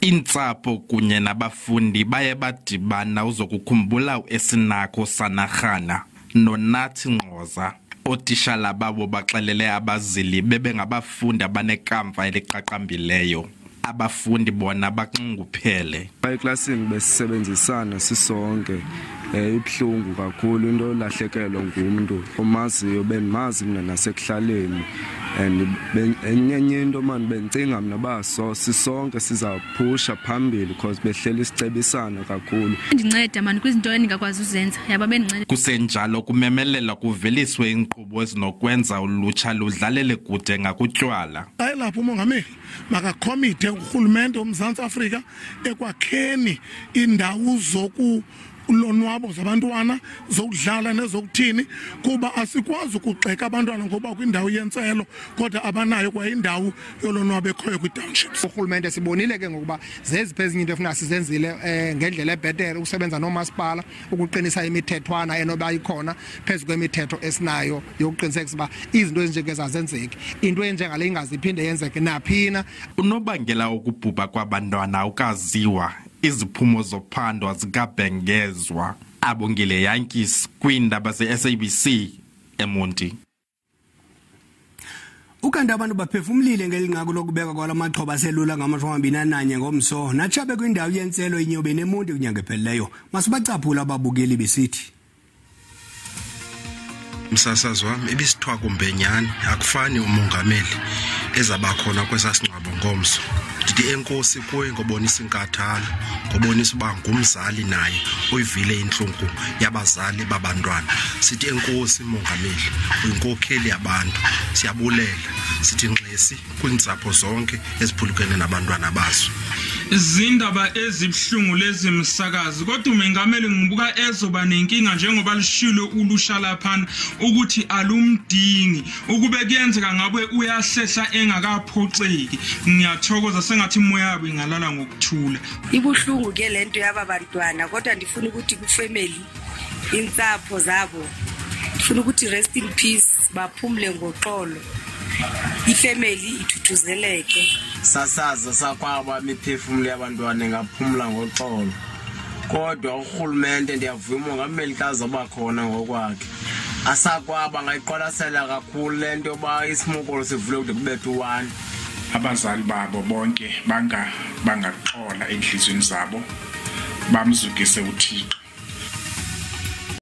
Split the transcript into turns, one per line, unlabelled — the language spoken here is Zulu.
Iintsapho kunye nabafundi baye badibana uzokukhumbula UEsinakho Sanarana noUnathi Ngqoza. Ootitshala babo baxelele abazili bebengabafundi abanekamva eliqaqambileyo. Abafundi bona baxunguphele.
Eklasini besisebenzisana sisonke. Ibhlungu kakhulu into lahlekelwa ngumuntu omaziyo bendimazi mina nasekuhlaleni. Enye into man bencinga mina baso sisonke sizaphusha phambili because behleli sicebisana kakhulu.
Ndinceda man kwizinto endingakwazi uzenza yaba bendinceda.
Kusenjalo kumemelela kuveliswe inkqubo ezinokwenza ulutsha ludlalele kude ngakutywala.
Lapho umongameli makakhomite urhulumente woMzantsi Afrika ekwakheni indawo ulonwabo zabantwana zokudlala nezokuthini kuba asikwazi ukugxeka abantwana ngoba kwindawo yentselo kodwa abanayo kwa indawo yolonwabo ekhoyo kwi-townships.
Urhulumente sibonile ke ngokuba zeziphi ezinye into efuna sizenzile ngendlela ebhetere ukusebenza nomasipala ukuqinisa imithethwana enoba ikhona phezu kwemithetho esinayo yokuqinisekisa uba izinto ezinjengezazenzeki into enjengale ingaziphinde yenzeke naphina.
Unobangela ukubhubha kwabantwana ukaziwa. Iziphumo zophando zikabhengezwa. Abongile Yankees kwiindaba ze-SABC eMonti.
Ukanti abantu baphefumlile ngelinqaku lokubeka kwalamaxhoba aselula ngama-21 Ngomso natshabe kwindawo yentselo eNyobeni eMonti kunyanga ephelileyo. Masibacaphula ababukeli besithi.
Msasazi wami ebisithwa kumbenyani akufani umongameli ezabakhona kwesasingcwabo Ngomso. Ndithi enkosi kuwe ngobonisa inkathalo, ngobonisa uba ngumzali naye uyivile inhlungu yabazali babantwana. Sithi enkosi mongameli, uyinkokheli yabantu. Siyabulela, sithi nxesi kwiintsapho zonke eziphulukene nabantwana bazo.
Izindaba ezibhlungu lezi msakazi kodwa umengameli ngibuka ezoba nenkinga njengoba lishilo ulusha laphana ukuthi alumdingi ukube kuyenzeka ngabe uyahlehla engakaphoxeki. Ngiyathokoza sengathi imoya yabo ingalala ngokuthula.
Ibuhlungu ke lento yaba bantwana kodwa ndifuna ukuthi kufamily insapho zabo ndifuna ukuthi rest in peace baphumule ngoxolo. Ifamily ithuthuzeleke.
Sasaza sakwaba imiphefumulo yabantwana ngaphumula ngoxolo. Kodwa urhulumente ndiyavuma umongameli kaza bakhona ngokwakhe. Asakwaba ngayiqwalasela kakhulu lento ba isimokolo sivule kude kubethe 1.
Abazali babo bonke bangaqola enhlizweni zabo bamzukise uThixo